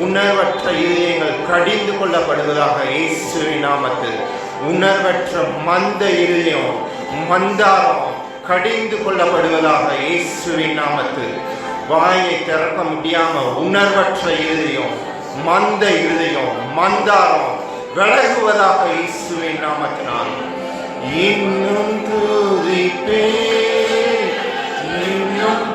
உணர்வற்ற இதயங்கள் கடிந்து கொள்ளப்படுவதாக இயேசுவின் நாமத்தில். உணர்வற்ற மந்த இதயம் மந்தாரம் கடிந்து கொள்ளப்படுவதாக இயேசுவின் நாமத்தில். வாயை திறக்க முடியாம உணர்வற்ற இதயம் மந்த இதயம் மந்தாரம் விலகுவதாக இயேசுவின் நாமத்தினால். இன்னும் துதிப்பே இன்னும்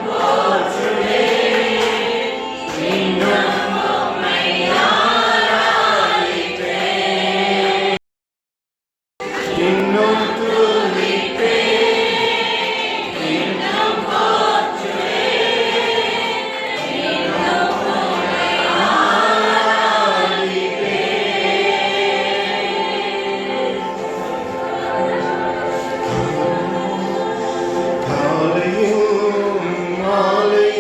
Hallelujah.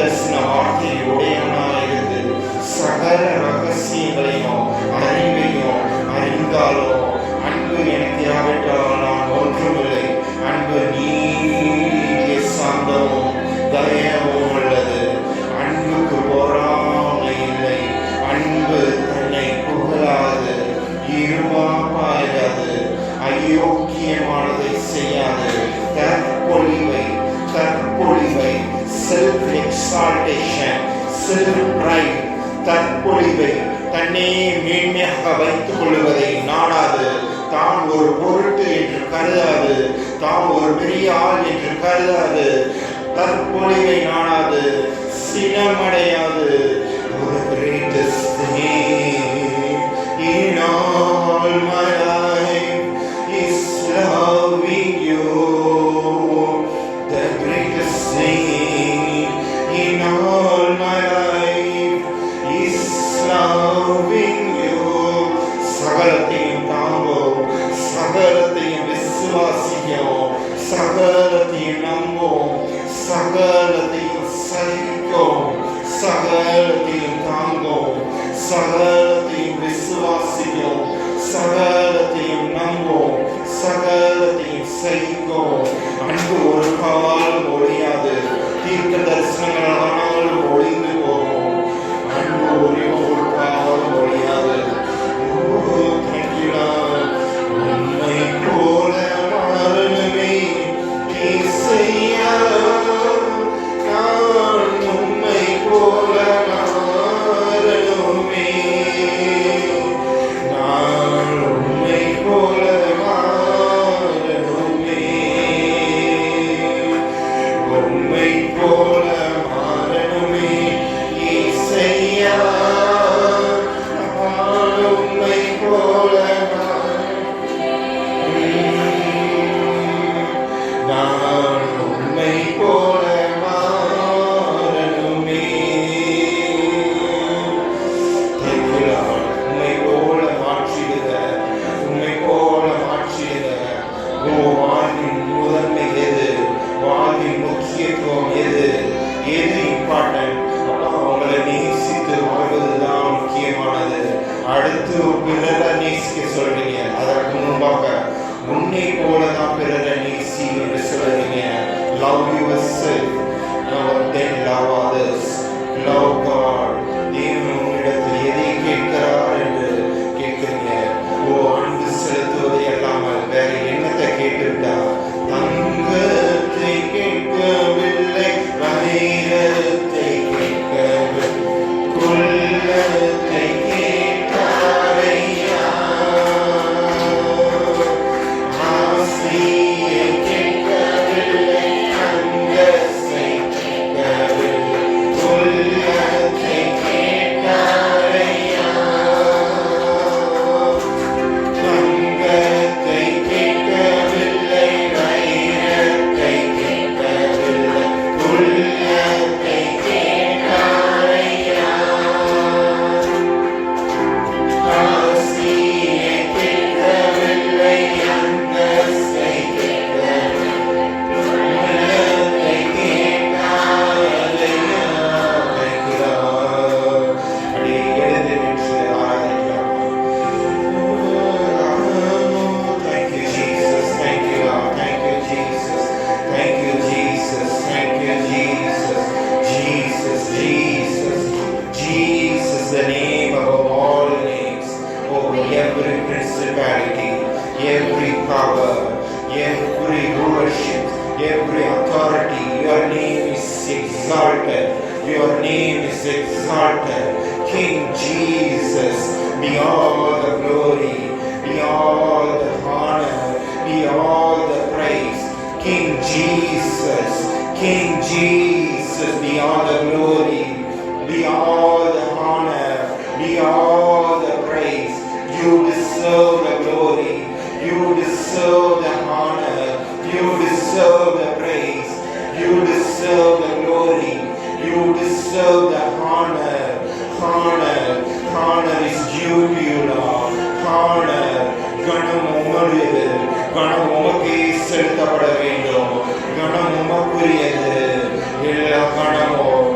தரிசன வார்த்தையை உடையவனாயிருந்து சகல ரகசியங்களையும் அறிவையும் அறிந்தாலும் அன்பு எனக்கு யாவிட்டால் நான் ஒன்றுமில்லை. அன்பு நீடிய சாந்தமும் தயவும் உள்ளது. அன்புக்கு பொறாமை இல்லை. அன்பு தன்னை புகழாது, இருமாப்பாயாது, அயோக்கியமானதை செய்யாது, தற்பொழிவை செல்ஃப் எக்ஸால்டேஷன், செல்ஃப் பிரைட், தற்பொழிவை தன்னை மேன்மையாக வைத்துக் கொள்வதை நாடாது, தான் ஒரு பொருட்டு என்று கருதாது, தான் ஒரு பெரிய ஆள் என்று கருதாது, தற்பொழிவை நாடாது, சினமடையாது. The greatest thing in all my life is loving you. The greatest thing in all my life is loving you. சகலத்தையும் தாங்கும், சகலத்தையும் விசுவாசிக்கும், சகலத்தையும் நம்பும், சகலத்தையும் சகிக்கும், சகலத்தையும் தாங்கும், சகலத்தையும் விசுவாசிக்கும், சகலத்தையும் நம்பும், சகலத்தையும் சகிக்கும். அன்பு ஒரு காலம் ஒழியாது. தீர்க்க தரிசனங்கள் ஆனாலும் ஒழிந்து போகும். அன்பு ஒரே ஒரு காலம் ஒழியாது. உண்மை போல மரணமே இசையா, நான் உண்மை போல மாறணுமே, நான் உண்மை போல மாறணுமே, உண்மை போல மாறணுமே இசையா, நான் உண்மை போல நான் உண்மை போல மாறணுமே. உண்மை போல மாற்றிடுக, உண்மை போல மாற்றிடுக. வாழ்வின் முதன்மை எது? வாழ்வின் முக்கியத்துவம் எது? எது இம்பார்ட்டன்ட்? அவங்களை நேசித்து வாழ்வதுதான் முக்கியமானது. அடுத்து பிறரை நேசிக்க சொல்றீங்க, அதற்கு முன்பாக உன்னை போலதான் பிறரை நேசி என்று சொல்றீங்க. Love yourself, then love others, love God. தேவன் உன்னிடத்தில் எதை கேட்கிறார் என்று கேட்கிறீங்க. அன்பு செலுத்துவதை அல்லாமல் வேற என்னத்தை கேட்டுவிட்டா? தங்கத்தை கேட்கவில்லை, வைரத்தை கேட்கவில்லை, குள்ளத்தை கேட்டாரையா, ஆசையை கேட்கவில்லை, அந்தஸ்தை கேட்கவில்லை, குள்ளத்தை கேட்டாரையா, தங்கத்தை கேட்கவில்லை, வைரத்தை கேட்கவில்லை, குள்ளத்தை கேட்டாரையா, ஆசையை கேட்கவில்லை, அந்தஸ்தை கேட்கவில்லை, உள்ளத்தை கேட்டாரையா. அப்படியே எழுந்து நின்று ஆராதிக்கலாம். Thank you, Jesus. Thank you, Lord. Thank you, Jesus. Thank you, Jesus. Thank you, Jesus. Jesus, Jesus, Jesus, the name above all names, over every principality, every power, every rulership, every authority. Your name is exalted. Your name is exalted. King Jesus, be all the glory, be all the honor, be all the praise. King Jesus, King Jesus, be all the glory, be all the honor, be all the praise. You deserve the glory, you deserve the honor, you deserve the praise, you deserve the glory, you deserve the honor. Honor is due to you, Lord. Honor, கணம் உம்முடையது, கணம் உமக்கே செலுத்தப்பட வேண்டும். கணம் உமக்குரியது. எல்லா கணமும்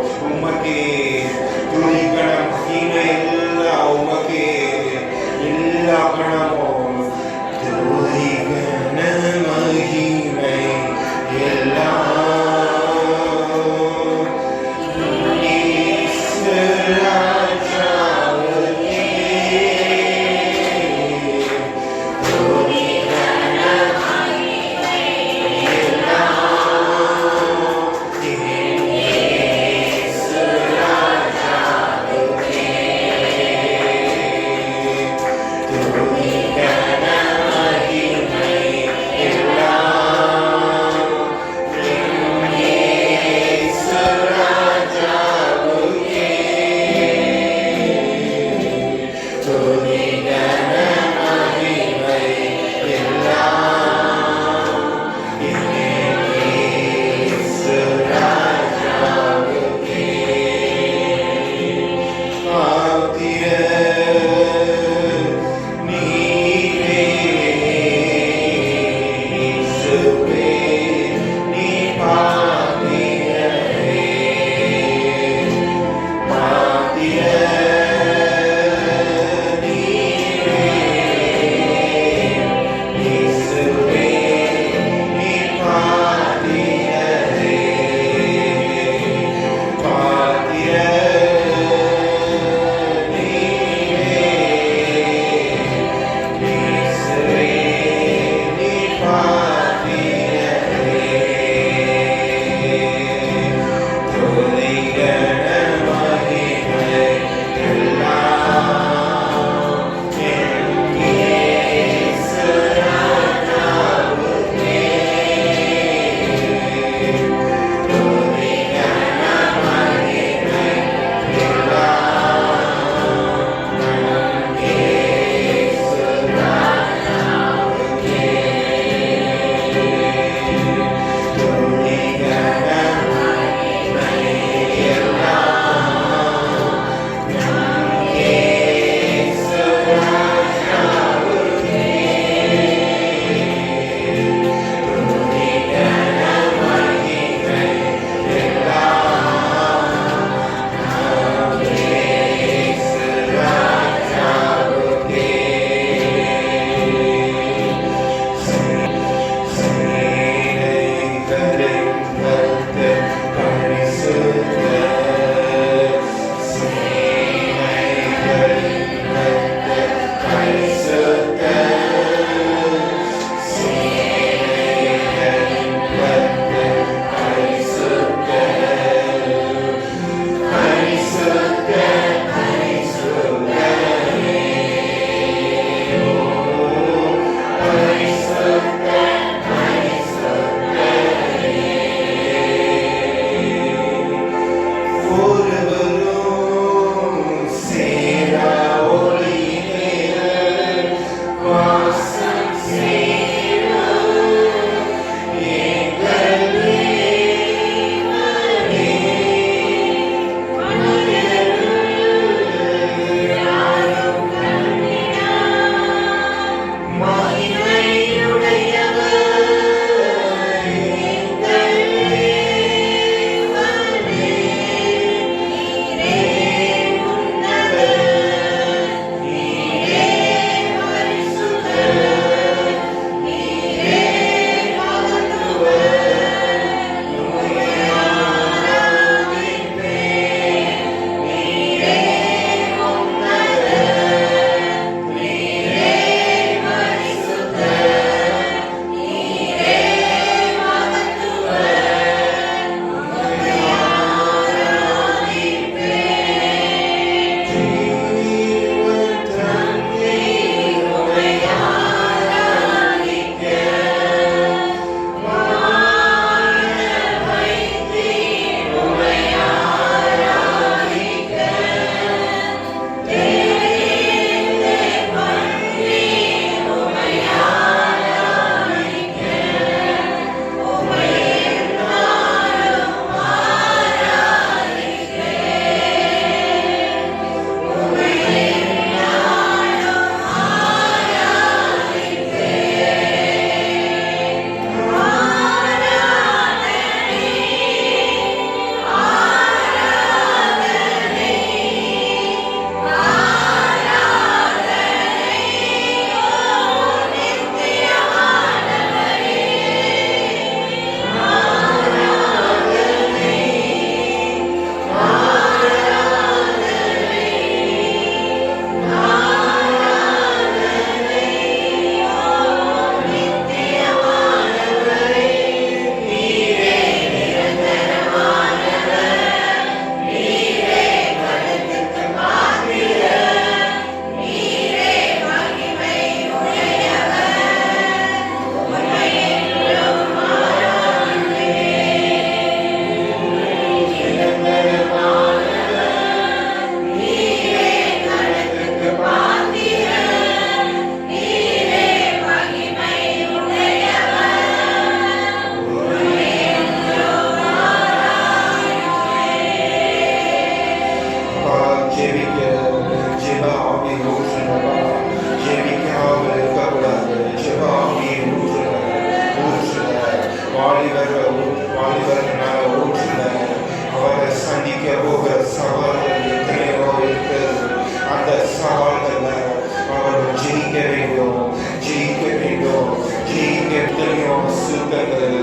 எத்தனையோ அசுத்தங்கள்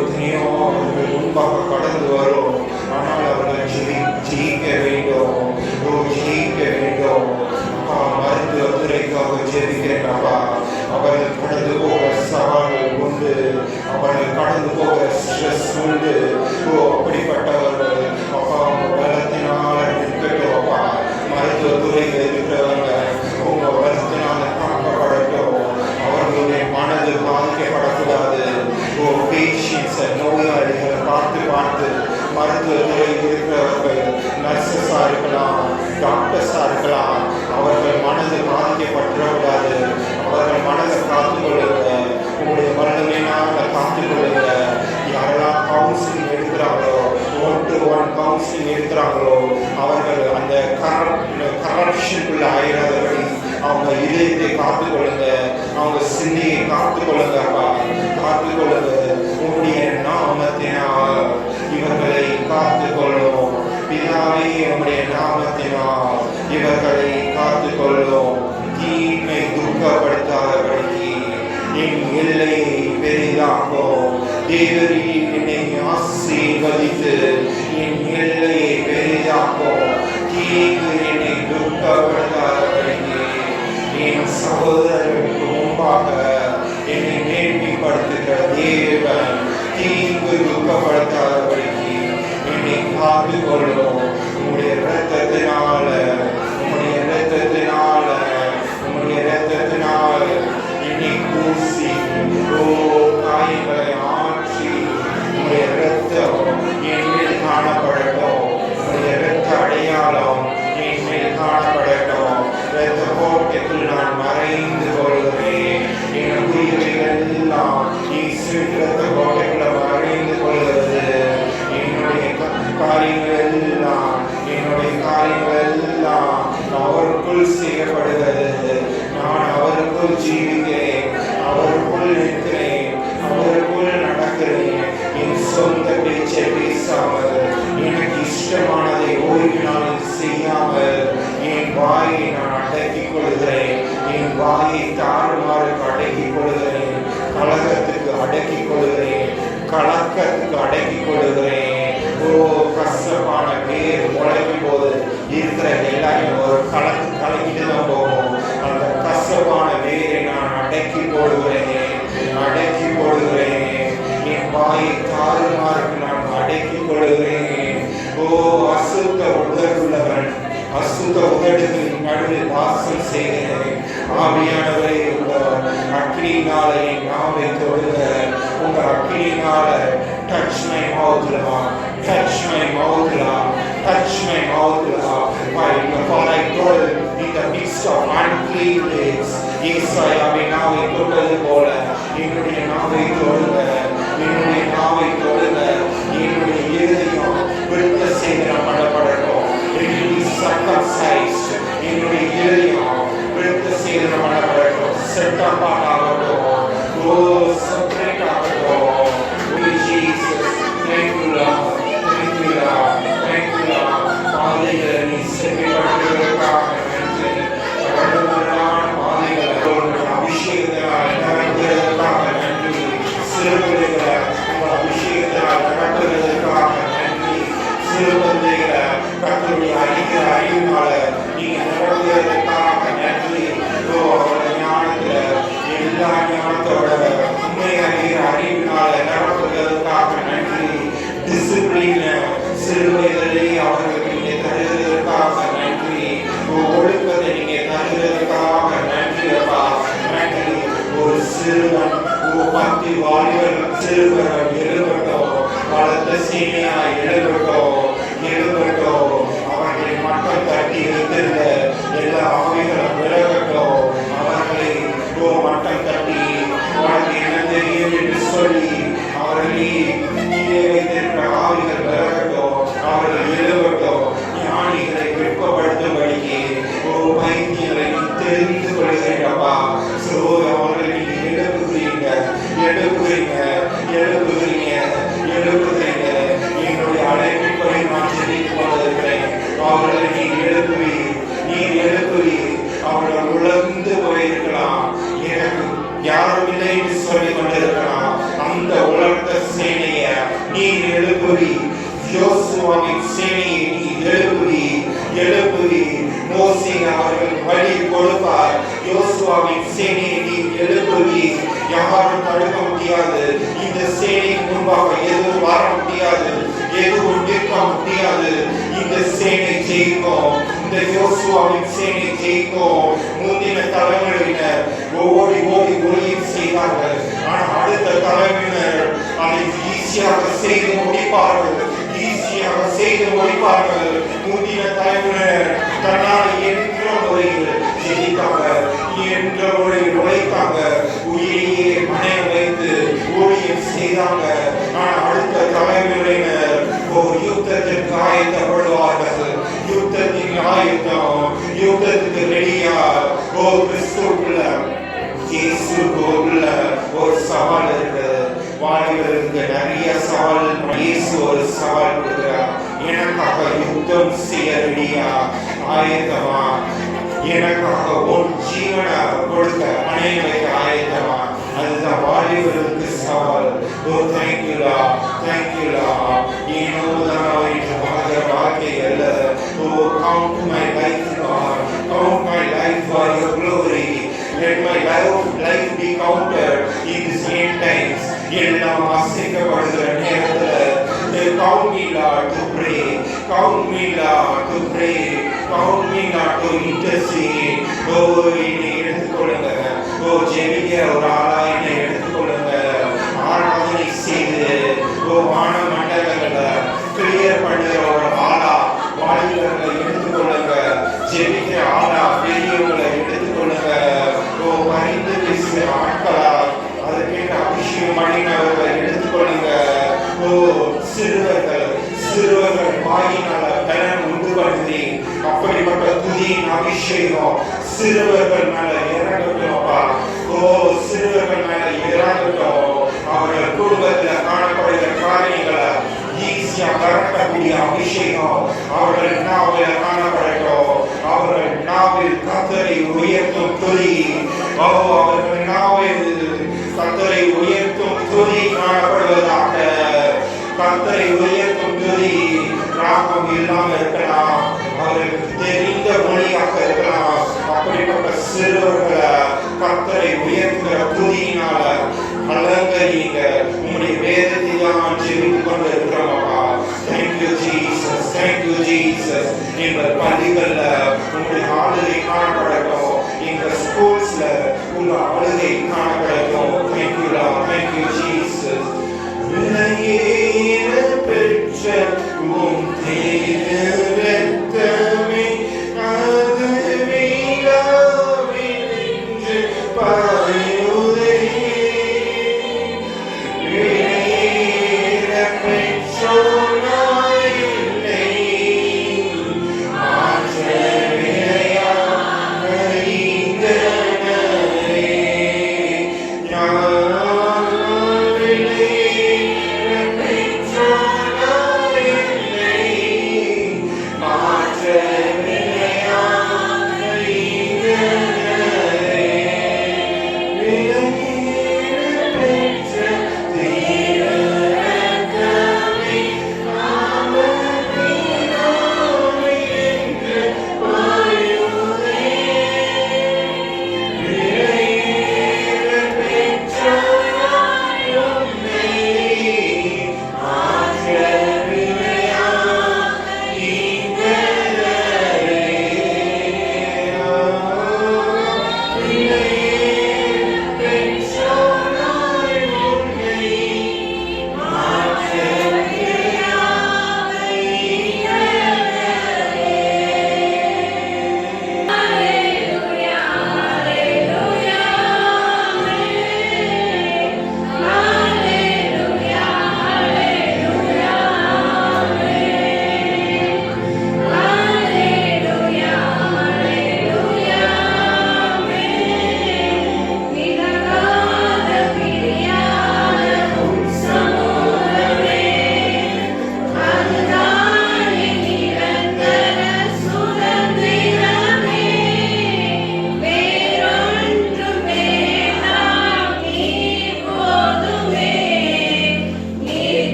எத்தனையோ அவர்கள் முன்பாக கடந்து வரும். ஆனால் அவர்கள் ஜெயிக்க வேண்டும். ஜெயிக்க வேண்டும். மருத்துவ துறைக்காக ஜெபிக்கிறேன் அப்பா. அவர்கள் கடந்து போக சவால்கள் உண்டு. அவர்கள் கடந்து போக ஸ்ட்ரெஸ் உண்டு. அப்படிப்பட்டவர்கள் அப்பா பலத்தினால நிற்கட்டும் அப்பா. மருத்துவ துறையில் இருக்கிறவங்க உங்க பலத்தினால காக்கப்படட்டும். அவர்களுடைய மனது பாதிக்கப்படக்கூடாது. பேஷன்ஸை நோயாளிகளை பார்த்து மருத்துவ துறையில் இருக்கிறவர்கள் நர்சஸாக இருக்கலாம், டாக்டர்ஸாக இருக்கலாம், அவர்கள் மனது பாதிக்கப்பட்டுறக்கூடாது. அவர்கள் மனதை காத்துக்கொள்ளுங்க. உங்களுடைய மரணமையினால காத்துக்கொள்ளுங்க. யாரெல்லாம் கவுன்சிலிங் எடுக்கிறாங்களோ, 1-to-1 கவுன்சிலிங் எடுக்கிறாங்களோ, அவர்கள் அந்த கரப்ஷனுக்குள்ள ஆயிராதபடி அவங்க இதயத்தை காத்துக்கொள்ளுங்க. அவங்க சிந்தையை காத்துக்கொள்ளுங்கப்பா. காத்துக்கொள்ளுங்க. உங்களுடைய நாமத்தினால் இவர்களை காத்துக்கொள்ளும். பிதாவே உங்களுடைய நாமத்தினால் இவர்களை காத்துக்கொள்ளும். தீமை துக்கப்படுத்தாதபடிக்கு என் எல்லையை பெரிதாக்கும். தேவரீ என்னை ஆசீர்வதித்து என் எல்லையை பெரிதாக்கும். தீங்கு என்னை துக்கப்படுத்தாதபடிக்கு என் சகோதரர்களுக்கு முன்பாக என்னை மேன்மைப்படுத்துகிற தேவன் தீங்கு துக்கப்படுத்தாதபடிக்கு என்னை காத்துக்கொள்ளும். உங்களுடைய இரத்தத்தினால என்னை பூசி காயங்களை ஆற்றி உங்களுடைய இரத்தம் என் மேல் காணப்படட்டும். உங்களுடைய இரத்த அடையாளம் என் மேல் காணப்படட்டும். இரத்த கோட்டைக்குள் நான் மறைந்து கொள்கிறேன். என் உயிர்கள் எல்லாம் இரத்த கோட்டைக்குள்ள மறைந்து கொள்கிறது. என்னுடைய காரியங்கள் எல்லாம் அவருக்குள் செய்யப்படுகிறது. நான் அவருக்குள் ஜீவிக்கிறேன், அவருக்குள் நிற்கிறேன், அவருக்குள் நடக்கிறேன். என் சொந்த பேச்சை பேசாமல், எனக்கு இஷ்டமானதை ஓய்வு நாளில் செய்யாமல் என் வாயை நான் அடக்கிக் கொள்கிறேன். என் வாயை தாறுமாறுக்கு அடக்கிக் கொள்கிறேன். கலகத்துக்கு அடக்கிக் கொள்கிறேன். கலக்கத்துக்கு அடக்கிக் கொள்கிறேன். கஷ்டமான பேர் முளைக்கும் போது இருக்கிற எல்லாரையும் ஒரு கலக்கிட்டு தான் போகும். அந்த கஷ்டமான வேரை நான் அடக்கி போடுகிறேன். என் வாயை தாறுமாறுக்கு நான் அடக்கி கொள்கிறேன். அசுத்த உதடுள்ளவன் அசுத்த உதடுகளின் நடுவில் வாசம் செய்கிறேன். ஆவியானவரை உங்க அக்னியினால என் நாவை தொடுங்க. உங்க அக்னியினால touch my mouth, Lord. Touch my mouth, Lord. Touch my mouth, Lord. For I dwell in the midst of unclean lips. ஏசாயாவை நாவை தொட்டது போல என்னுடைய நாவை தொடுங்க. என்னுடைய இருதயம் விருத்த சேதனம் பண்ணப்படட்டும். என்னுடைய இருதயம் விருத்த சேதனம் பண்ணப்படட்டும். செட்டப்பாட் ஆகட்டும். செப்பரேட் ஆகட்டும். Jesus, thank you, Lord. பாதைகளை நீ செவிப்படுவதற்காக நன்றி. அபிஷேகத்தினால் நடத்துவதற்காக நன்றி. சிறுபிள்ளைகளை உங்கள் அபிஷேகத்தினால் நடத்துவதற்காக நன்றி. சிறுபிள்ளைகளை கர்த்தருடைய அறிவினால நீங்க நடத்துவதற்காக நன்றி. அவருடைய ஞானத்துல எல்லா ஞானத்தோட உண்மை அறிவினால நடத்துவதற்காக நன்றி. டிசிப்ளின் சிறுவயதிலே அவர்களுக்கு நீங்க தருவதற்காக நன்றி. ஒழுக்கத்தை நீங்க தருவதற்காக நன்றி அப்பா. நன்றி. ஒரு சிறுவன் 10 வாலிபர்கள் சிறுவர்கள் எழுபட்டோம். பலத்த சீனியா எழுபட்டோம். அவர்களை மக்கள் தட்டி இருந்திருந்த எல்லா ஆவிகளும் விலகட்டும். அவர்களை மட்டம் தட்டி உனக்கு என்ன தெரியும் என்று சொல்லி அவர்களை வைத்திருக்கிற ஆவிகள் விலகட்டும். அவர்கள் எழுவட்டும். ஞானிகளை வெட்கப்படுத்தும்படிக்கு பைத்தியங்களை தெரிந்து கொள்கிறப்பா. அவர்களை நீங்க எழுப்புகிறீங்க. என்னுடைய அழைப்பின்படி நான் ஜெபித்துக் கொண்டிருக்கிறேன். அவர்களை நீர் எழுப்புவி. அவர்கள் உழந்து போயிருக்கலாம். எனக்கு யாரும் இல்லை என்று சொல்லிக் கொண்டு அவர்கள் வழி கொடுப்பார். யோசுவாவின் சேனையை நீ எழுப்புவி, யாரும் தடுக்க முடியாது. இந்த சேனைக்கு முன்பாக எதுவும் வர முடியாது, எதுவும் நிற்க முடியாது. இந்த சேனை ஜெயிக்கும், இந்த யோசுவாவின் சேனை ஜெயிக்கும். முந்தின தலைமுறையினர் ஓடி ஓடி ஒளியும் செய்தார்கள், ஆனால் அடுத்த தலைமுறையினர் அதை ஈஸியாக செய்து முடிப்பார்கள், ஈஸியாக செய்து முடிப்பார்கள். முந்தின தலைமுறையினர் தன்னால் என்ற முறையில் ஜெயித்தாங்க, என்ற முறையில் உழைத்தாங்க, உயிரையே மனைய வைத்து ஊழியம் செய்தாங்க. ஆனால் அடுத்த தலைமுறையினர் யுத்தத்திற்கு ஆயத்தப்படுவார்கள். யுத்தத்தின் ஆயுத்தம், யுத்தத்துக்கு ரெடியா கிறிஸ்துக்குள்ள இயேசுக்குள்ள ஒரு சவால் இருக்கு. வாலிபருக்கு நிறைய சவால். இயேசு ஒரு சவால் கொடுக்கிறார், எனக்காக யுத்தம் செய்ய ரெடியா, ஆயத்தமா, எனக்காக உன் ஜீவனை கொடுக்க அணைய வைக்க ஆயத்தமா. அதுதான் வாலிபருக்கு சவால். ஓ தேங்க்யூலா, தேங்க்யூலா. ஏனோதான் என்று வாழ்கிற வாழ்க்கை அல்ல. ஓ count my life, Lord, count my life for your glory. Let my life be counted in these end times. எல்லாம் அசைக்கப்படுகிற நேரத்தில் count me, Lord, to pray, count me, Lord, to pray, count me, Lord, to intercede. ஓ என்னை எடுத்துக்கொள்ளுங்க, ஓ ஜெபிக்கிற ஒரு ஆளா என்னை எடுத்துக்கொள்ளுங்க. ஆராதனை செய்து வான மண்டலங்களை கிளியர் பண்ணுற ஒரு ஆளா வாலிபர்களை எடுத்துக்கொள்ளுங்க, ஜெபிக்கிற ஆளா பெரியவங்களை எடுத்துக்கொள்ளுங்க. மறைந்து பேசுகிற ஆட்களா அதற்கேற்ற அபிஷேகம் பண்ணினவர்களை எடுத்துக்கொள்ளுங்க. சிறுவர்கள் சிறுவர்கள் வாயினால பலன் உண்டு பண்ணுதி, அப்படிப்பட்ட துதியின் அபிஷேகம் சிறுவர்கள் மேல இறங்கட்டும். சிறுவர்கள் மேல இறங்கட்டும். அவர்கள் குடும்பத்தில் காணப்படுகிற காரியங்களை ஈஸியா கரட்டக்கூடிய அபிஷேகம் அவர்கள் நாவில் காணப்படட்டும். அவர்கள் நாவில் கர்த்தரை உயர்த்தும் துதி, அவர்கள் நாவில் கர்த்தரை உயர்த்தும் துதி காணப்படுவதாக. கர்த்தரை உயர்த்தும் துதி ராகம் இல்லாமல் இருக்கலாம், அவர்களுக்கு தெரிந்த மொழியாக இருக்கலாம்,